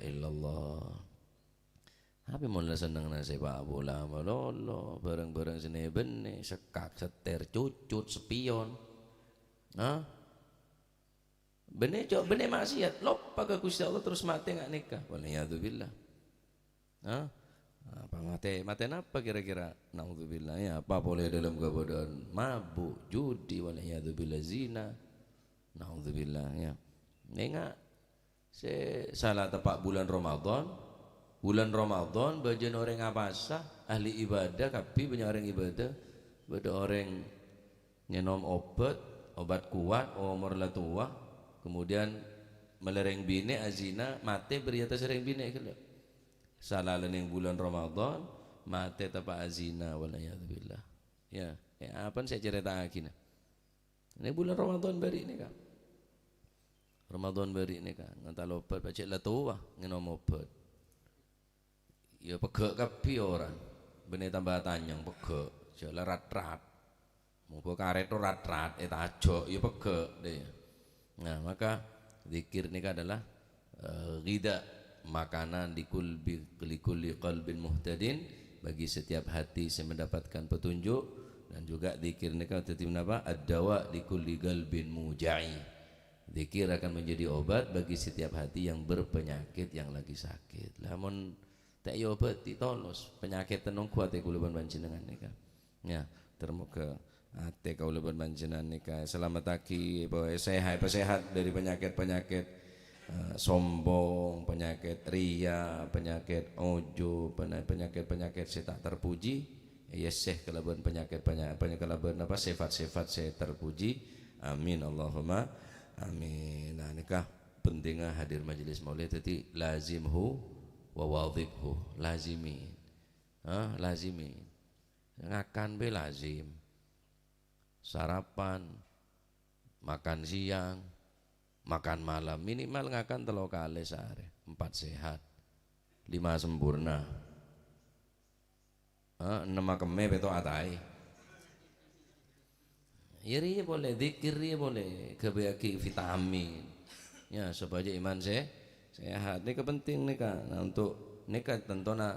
S5: illallah. Apa mula senang nasi sepak bola malolo, bareng-bareng sini bene, sekak, seter, cucut, spion. Bener maksiat, lupa ke Gusti Allah terus mati nggak nikah. Waliyadzubillah. Apa mati apa kira-kira? Naudzubillah. Ya, apa boleh dalam keadaan mabuk, judi, waliyadzubillah, zina. Naudzubillah ya. Nengak salah tepat bulan Ramadan. Bulan Ramadan bagian orang ngapasa, ahli ibadah, tapi banyak orang ibadah, ada orang nyenom obat kuat, umur lah tua. Kemudian melereng bini azina mati beri atas sereng bini kalau salah lening bulan Ramadan mati tapa azina walayadzubillah. Ya apa saya cerita lagi nah. Ini bulan Ramadan beri ini kan. Ramadan beri ini kan ngata lopat baca lah tua ngenom obat. Ya pegak kapi orang bini tambah tanyang pegak jala rat-rat mau karet tu rat-rat tajok ya pegak deh. Nah maka zikir ini adalah ghidha, makanan likulli qalbin muhtadin, bagi setiap hati yang mendapatkan petunjuk. Dan juga zikir ini kan apa? Ad-dawa likulli qalbin muja'i. Zikir akan menjadi obat bagi setiap hati yang berpenyakit, yang lagi sakit. Lamun tak obat ditolos penyakit tenung kuat kuluban panjenengan nika. Ya, termoga ate kaula panjenengan nika selamat aki bahwa sehat dari penyakit-penyakit sombong, penyakit ria, penyakit ujub, penyakit saya tak terpuji, ya sih kalaban penyakit kalaban apa sifat-sifat saya terpuji. Amin Allahumma amin. Nah nikah pentingnya hadir majelis maulid tadi lazimhu wa wadhibhu, lazimi. Lazimi. Ngakan be lazim. Sarapan, makan siang, makan malam minimal ngakan 3 kali sehari, 4 sehat, 5 sempurna, 6 keme beto atai. Iri boleh, zikir boleh, kebagi vitamin, ya supaya iman sehat. Ini kepenting nih kan. Nah, untuk nikah tentunya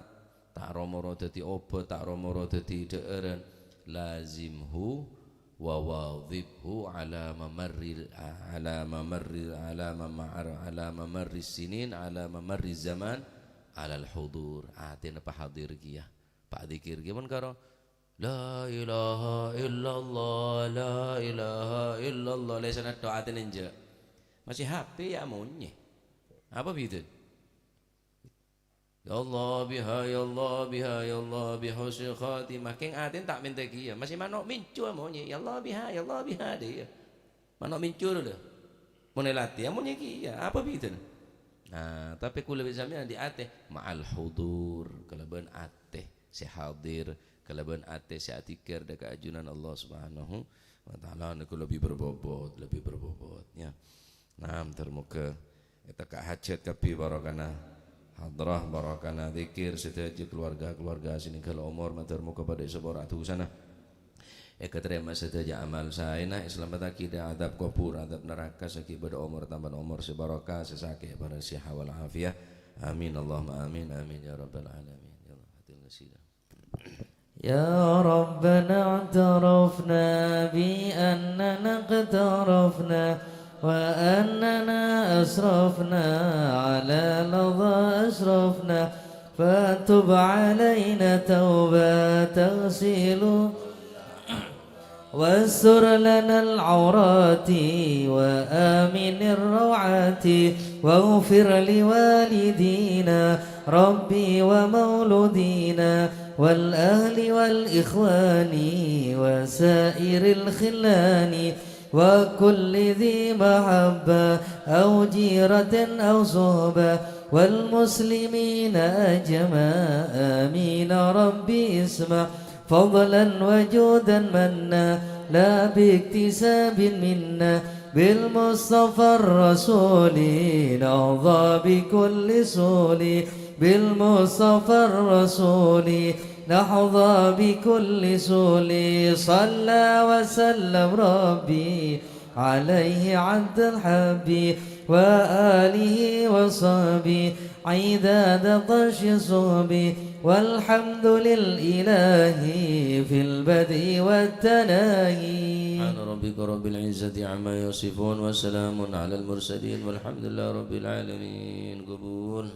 S5: tak romoro dadi obat, tak romoro dadi deeren, lazimhu wa wadhibhu ala mamarri sinin ala mamarri zaman ala al-hudur. Atin apa hadir kia pak zikir kia pun karo la ilaha illallah la ilaha illallah lesana doa atin enje masih HP ya monye apa gitu. Ya Allah biha ya Allah biha ya Allah bi husnul khatimah. King atin tak minta kia masih manok mincu amonye ya Allah biha dia manok mincu dulu mun latih amonye kia apa gitu. Nah tapi kula bisamnya di ate ma'al hudur kalaban ate si hadir kalaban ate si atikir dekat ajunan Allah Subhanahu wa taala niku lebih berbobot ya. Nah termuka eta ka hajat kapi barakana hadrah barakana zikir setiap keluarga sini kalau umur matur muka pada seborah tu sana terima setiap amal saya nah Islam akidah adab kubur adab neraka saki pada umur tambah umur sebarokah sesakit pada siha wal afiyah amin Allahumma amin amin ya rabbal alamin ya Allah hatil qasidah.
S4: يا ربنا اعترفنا بأننا اقترفنا وأننا أسرفنا على لظى أسرفنا فتب علينا توبة تغسل واستر لنا العورات وآمن الروعات واغفر لوالدينا ربي ومولودينا والأهل والإخوان وسائر الخلان وكل ذي محبة أو جيرة أو صحبة والمسلمين أجمع آمين ربي اسمع فضلا وجودا منا لا باكتساب منا بالمصطفى الرسول نرضى بكل سول بالمصطفى الرسول نحظى بكل سول صلى وسلم ربي عليه عبد الحب وآله وصحبه عداد طش صحبه والحمد للإله في البدء والتناهي.
S5: سبحان ربك رب العزة عما يصفون وسلام على المرسلين والحمد لله رب العالمين. قبول.